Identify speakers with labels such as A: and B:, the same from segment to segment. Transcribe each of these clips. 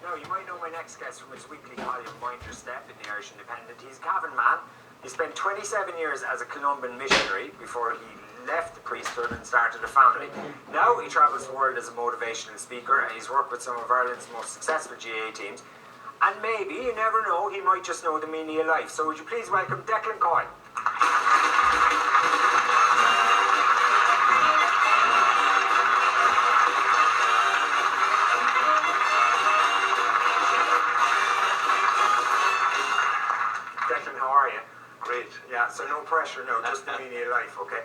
A: Now, you might know my next guest from his weekly column, Mind Your Step, in the Irish Independent. He's Cavan man. He spent 27 years as a Columban missionary before he left the priesthood and started a family. Now he travels the world as a motivational speaker, and he's worked with some of Ireland's most successful GAA teams. And maybe, you never know, he might just know the meaning of life. So would you please welcome Declan Coyle. Declan, how are you?
B: Great.
A: Yeah, so no pressure, no, just the meaning of life, okay?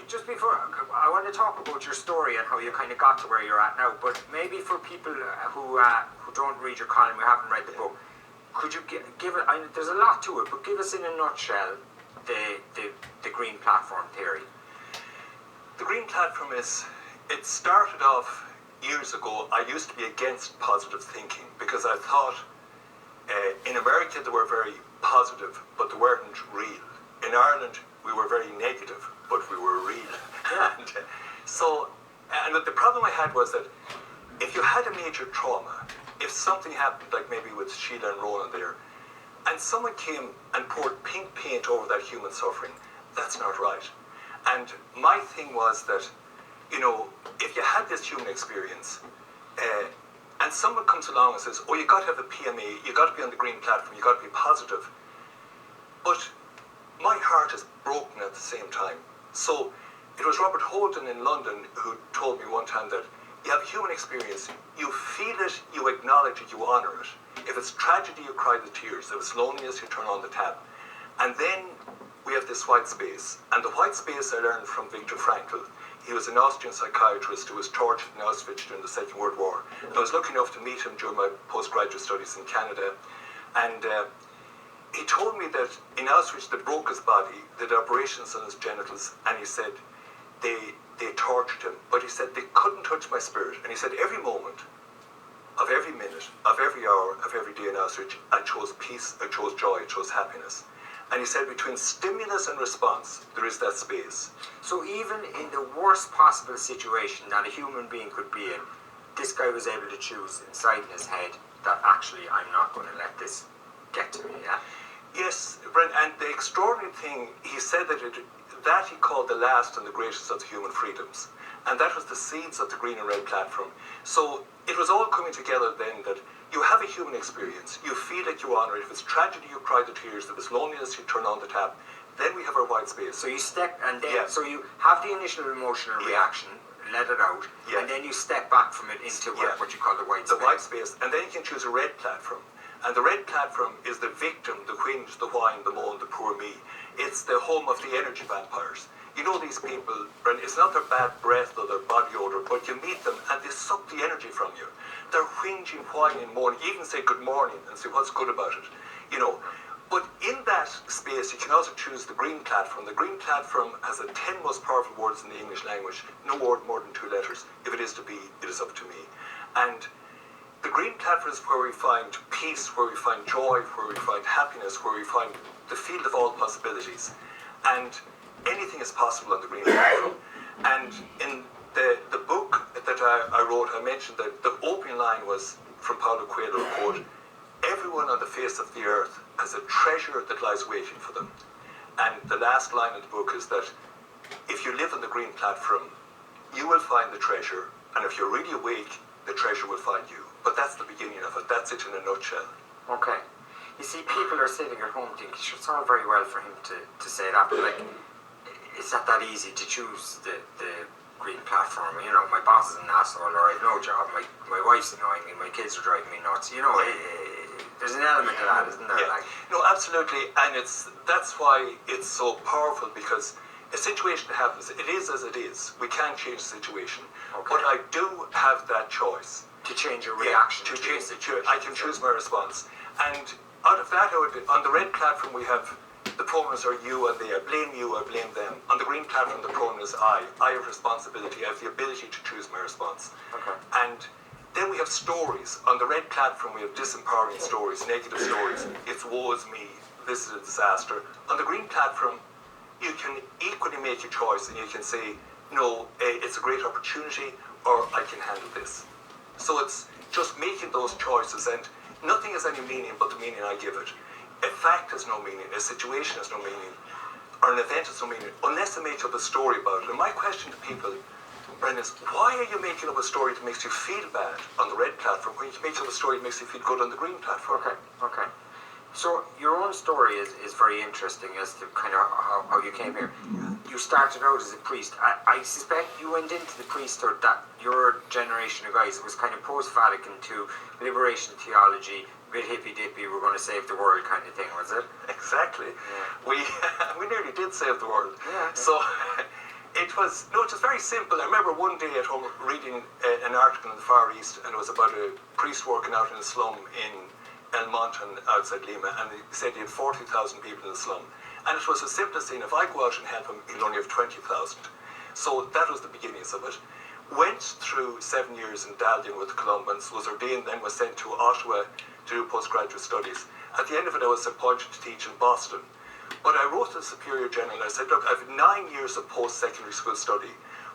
A: Just before, I want to talk about your story and how you kind of got to where you're at now, but maybe for people who don't read your column, who haven't read the book, could you give it, there's a lot to it, but give us in a nutshell the Green Platform theory.
B: The Green Platform it started off years ago. I used to be against positive thinking because I thought in America they were very positive, but they weren't real. In Ireland, we were very negative, but we were real. And the problem I had was that if you had a major trauma, if something happened, like maybe with Sheila and Ronan there, and someone came and poured pink paint over that human suffering, that's not right. And my thing was that, you know, if you had this human experience, and someone comes along and says, oh, you got to have a PMA, you got to be on the Green Platform, you got to be positive. But my heart is broken at the same time. So it was Robert Holden in London who told me one time that you have a human experience, you feel it, you acknowledge it, you honour it. If it's tragedy, you cry the tears. If it's loneliness, you turn on the tap. And then we have this white space. And the white space I learned from Viktor Frankl. He was an Austrian psychiatrist who was tortured in Auschwitz during the Second World War. I was lucky enough to meet him during my postgraduate studies in Canada. And he told me that in Auschwitz they broke his body, they did operations on his genitals, and he said they tortured him. But he said they couldn't touch my spirit. And he said every moment, of every minute, of every hour, of every day in Auschwitz, I chose peace, I chose joy, I chose happiness. And he said between stimulus and response, there is that space.
A: So even in the worst possible situation that a human being could be in, this guy was able to choose inside in his head that actually I'm not going to let this get to me, yeah?
B: Yes, Brent, and the extraordinary thing, he said that he called the last and the greatest of the human freedoms. And that was the seeds of the Green and Red Platform. So it was all coming together then that you have a human experience, you feel it, you honour it. If it's tragedy, you cry the tears. If it's loneliness, you turn on the tap. Then we have our white space.
A: So you step, and then, so you have the initial emotional reaction, let it out, and then you step back from it into what you call the white space.
B: The white space, and then you can choose a red platform. And the red platform is the victim, the whinge, the whine, the moan, the poor me. It's the home of the energy vampires. You know these people, Brent, it's not their bad breath or their body odour, but you meet them and they suck the energy from you. They're whinging, whining, moaning, even say good morning and say what's good about it, you know. But in that space, you can also choose the Green Platform. The Green Platform has the 10 most powerful words in the English language, no word more than 2 letters. If it is to be, it is up to me. And the Green Platform is where we find peace, where we find joy, where we find happiness, where we find the field of all possibilities. And anything is possible on the Green Platform. And in the book that I wrote, I mentioned that the opening line was from Paulo Coyle, quote, everyone on the face of the earth has a treasure that lies waiting for them. And the last line in the book is that if you live on the Green Platform, you will find the treasure, and if you're really awake, the treasure will find you. But that's the beginning of it. That's it in a nutshell.
A: Okay. You see, people are sitting at home thinking, it's all very well for him to say that, but like, it's not that easy to choose the Green Platform. You know, my boss is an asshole, or I have no job, my wife's annoying me, my kids are driving me nuts. You know, there's an element of that, isn't there?
B: Yeah. No, absolutely, and that's why it's so powerful, because a situation happens, it is as it is. We can't change the situation. Okay. But I do have that choice.
A: To change your reaction.
B: To change the situation. I can choose my response. And out of that, on the Red Platform, we have the pronouns are you and they. I blame you, I blame them. On the Green Platform, the pronoun is I. I have responsibility. I have the ability to choose my response. Okay. And then we have stories. On the Red Platform, we have disempowering stories, negative stories. It's woe is me. This is a disaster. On the Green Platform, you can equally make your choice and you can say, no, it's a great opportunity, or I can handle this. So just making those choices, and nothing has any meaning but the meaning I give it. A fact has no meaning, a situation has no meaning, or an event has no meaning, unless I make up a story about it. And my question to people, Brendan, is why are you making up a story that makes you feel bad on the red platform when you can make up a story that makes you feel good on the green platform?
A: Okay. So your own story is very interesting as to kind of how you came here. You started out as a priest. I suspect you went into the priesthood, that your generation of guys, it was kind of post-Vatican II, liberation theology, a bit hippy-dippy, we're going to save the world kind of thing, was it?
B: Exactly. Yeah. We nearly did save the world.
A: Yeah.
B: So it was very simple. I remember one day at home reading an article in the Far East, and it was about a priest working out in a slum in El Monte outside Lima, and he said he had 40,000 people in the slum. And it was the simplest thing. If I go out and help him, he'll only have 20,000. So that was the beginnings of it. Went through 7 years in Dalian with the Columbans, was ordained, then was sent to Ottawa to do postgraduate studies. At the end of it, I was appointed to teach in Boston. But I wrote to the Superior General and I said, look, I've 9 years of post-secondary school study,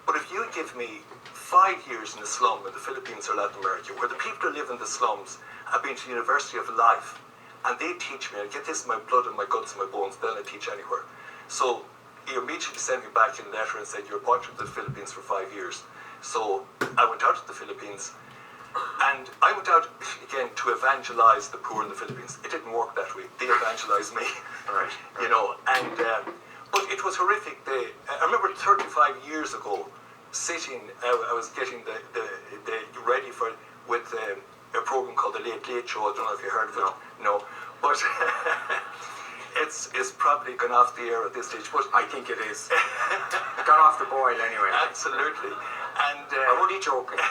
B: but if you give me 5 years in the slum in the Philippines or Latin America, where the people who live in the slums have been to the University of Life, and they teach me, I get this in my blood and my guts and my bones, then I teach anywhere. So he immediately sent me back in a letter and said, you're appointed to the Philippines for 5 years. So I went out to the Philippines, and I went out again to evangelize the poor in the Philippines. It didn't work that way. They evangelized me,
A: Right.
B: you know. And but it was horrific. I remember 35 years ago, sitting. I was getting the ready for with a program called the Late Late Show. I don't know if you heard of it. No, but it's probably gone off the air at this stage. But
A: I think it is. Got off the boil anyway.
B: Absolutely. And
A: I'm only joking.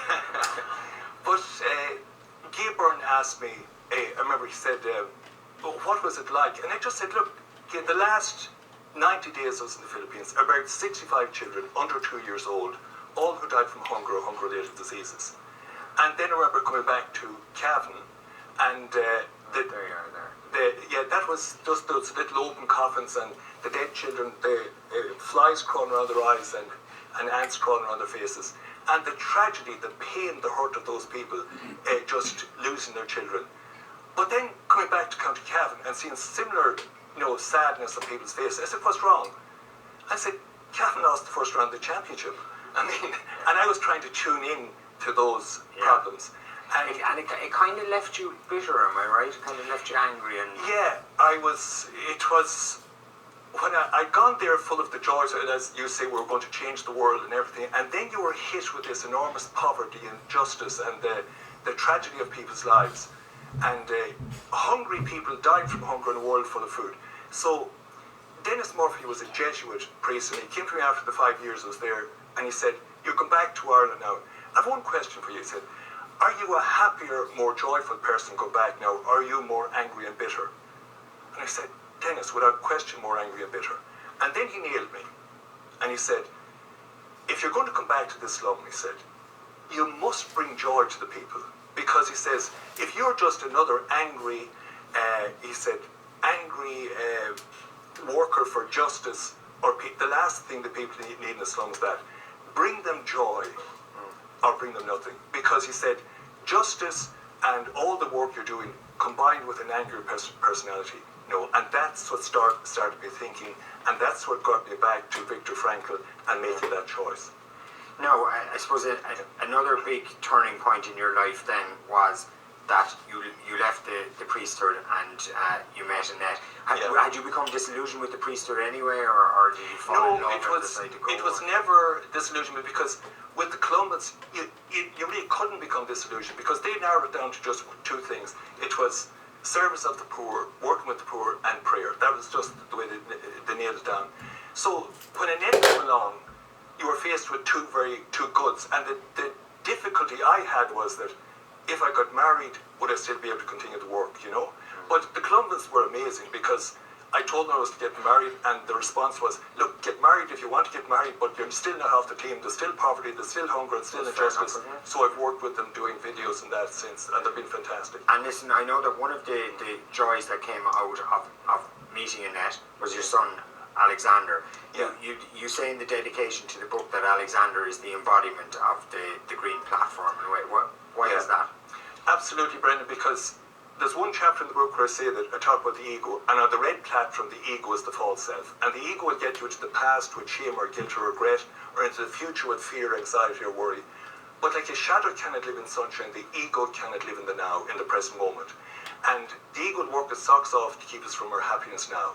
B: But Gabe Byrne asked me, I remember he said, what was it like? And I just said, look, the last 90 days I was in the Philippines, I buried 65 children under 2 years old, all who died from hunger or hunger-related diseases. And then I remember coming back to Cavan, and
A: there you are there.
B: that was just those little open coffins and the dead children, the flies crawling around their eyes and ants crawling around their faces. And the tragedy, the pain, the hurt of those people just losing their children. But then coming back to County Cavan and seeing similar, sadness on people's faces, I said, what's wrong? I said, Cavan lost the first round of the championship. I mean, and I was trying to tune in to those problems.
A: And it kind of left you bitter, am I right? It kind of left you angry and...
B: Yeah, it was... When I'd gone there full of the joys, as you say, we were going to change the world and everything, and then you were hit with this enormous poverty and injustice and the tragedy of people's lives. And hungry people dying from hunger in a world full of food. So Dennis Murphy was a Jesuit priest, and he came to me after the 5 years I was there, and he said, you come back to Ireland now. I have one question for you. He said, are you a happier, more joyful person go back now, or are you more angry and bitter? And I said, Dennis, without question, more angry and bitter. And then he nailed me. And he said, if you're going to come back to this slum, he said, you must bring joy to the people. Because he says, if you're just another angry, worker for justice, or the last thing that people need in the slum is that, bring them joy or bring them nothing. Because he said, justice and all the work you're doing combined with an angry personality, and that's what started me thinking, and that's what got me back to Viktor Frankl and making that choice.
A: Now, I suppose another big turning point in your life then was that you left the priesthood and you met Annette. Had you become disillusioned with the priesthood anyway, or did you fall in love and decide to go?
B: It was never disillusionment, because with the Columbans, you really couldn't become disillusioned, because they narrowed it down to just two things. It was service of the poor, working with the poor, and prayer. That was just the way they nailed it down. So when Annette came along, you were faced with two goods, and the difficulty I had was that if I got married, would I still be able to continue the work, But the Columbans were amazing, because I told them I was to get married, and the response was, look, get married if you want to get married, but you're still not off the team. There's still poverty, there's still hunger, and still injustice. So I've worked with them doing videos and that since, and they've been fantastic.
A: And listen, I know that one of the joys that came out of meeting Annette was your son, Alexander.
B: Yeah.
A: You say in the dedication to the book that Alexander is the embodiment of the Green Platform. Why is that?
B: Absolutely, Brendan, because there's one chapter in the book where I say that I talk about the ego, and on the red platform, the ego is the false self. And the ego will get you into the past with shame or guilt or regret, or into the future with fear, anxiety, or worry. But like a shadow cannot live in sunshine, the ego cannot live in the now, in the present moment. And the ego will work its socks off to keep us from our happiness now.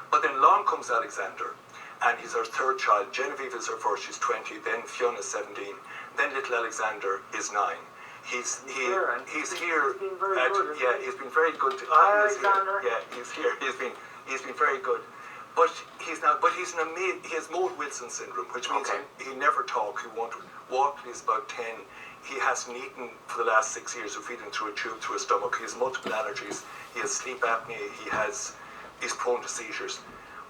B: But then along comes Alexander, and he's our third child. Genevieve is her first, she's 20, then Fiona's 17, then little Alexander is 9. He's here. He's been very good. Yeah, he's been very good.
A: Alexander.
B: Yeah, he's here. He's been very good. But he's now. But he's an amazing. He has Maud Wilson syndrome, which means he never talks. He won't walk till he's about 10. He hasn't eaten for the last 6 years. We feed him through a tube through his stomach. He has multiple allergies. He has sleep apnea. He's prone to seizures.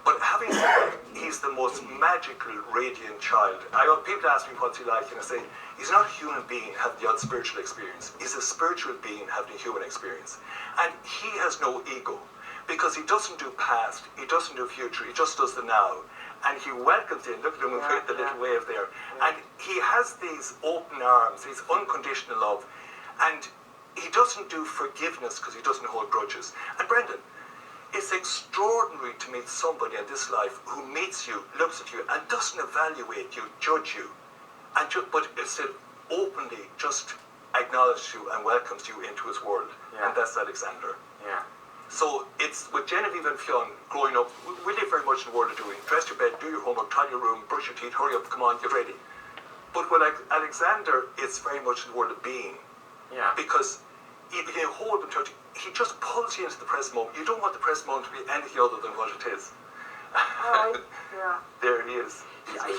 B: But having said that, he's the most magical, radiant child. People ask me what's he like, and I say, he's not a human being having the odd spiritual experience. He's a spiritual being having a human experience. And he has no ego, because he doesn't do past, he doesn't do future, he just does the now. And he welcomes in, look at him with the little wave there. And he has these open arms, these unconditional love. And he doesn't do forgiveness because he doesn't hold grudges. And Brendan, it's extraordinary to meet somebody in this life who meets you, looks at you, and doesn't evaluate you, judge you, but instead openly just acknowledges you and welcomes you into his world. Yeah. And that's Alexander.
A: Yeah.
B: So it's with Genevieve and Fionn growing up, we live very much in the world of doing. Dress your bed, do your homework, tidy your room, brush your teeth, hurry up, come on, get ready. But with Alexander, it's very much in the world of being.
A: Yeah.
B: Because you hold him, he just pulls you into the present moment. You don't want the present moment to be anything other than what it is.
A: Yeah.
B: There he is.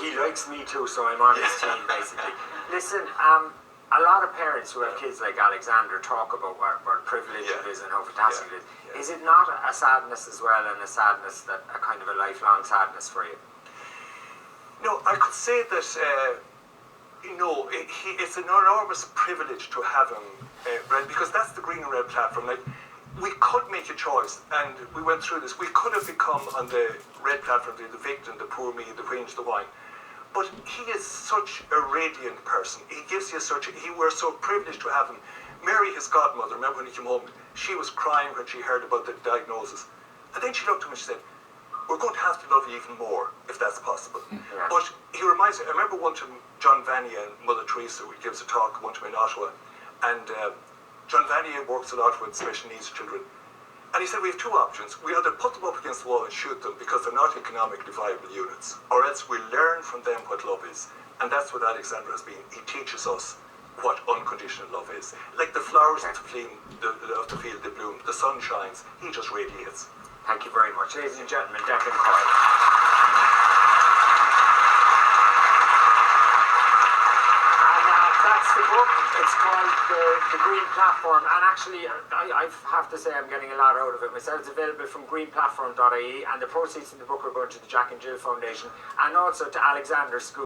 A: He likes me too, so I'm on his team, basically. Listen, a lot of parents who have kids like Alexander talk about what privilege it is and how fantastic it is. Yeah. Is it not a sadness as well, and a sadness that a kind of a lifelong sadness for you?
B: No, I could say that it's an enormous privilege to have him, Brent, because that's the green and red platform. Like, we could make a choice, and we went through this. We could have become on the red platform the victim, the poor me, the whinge, the whine. But he is such a radiant person. He gives you we're so privileged to have him. Mary, his godmother, remember when he came home, she was crying when she heard about the diagnosis. And then she looked at him and she said, we're going to have to love you even more, if that's possible. Yeah. But he reminds me, I remember one time John Vanier and Mother Teresa gives a talk one time in Ottawa, and John Vanier works a lot with special needs children. And he said, we have two options. We either put them up against the wall and shoot them because they're not economically viable units, or else we learn from them what love is. And that's what Alexander has been. He teaches us what unconditional love is. Like the flowers of the field, they bloom, the sun shines, he just radiates.
A: Thank you very much. Ladies and gentlemen, Declan Coyle. That's the book. It's called the Green Platform, and actually I have to say I'm getting a lot out of it myself. It's available from greenplatform.ie, and the proceeds of the book are going to the Jack and Jill Foundation and also to Alexander's School.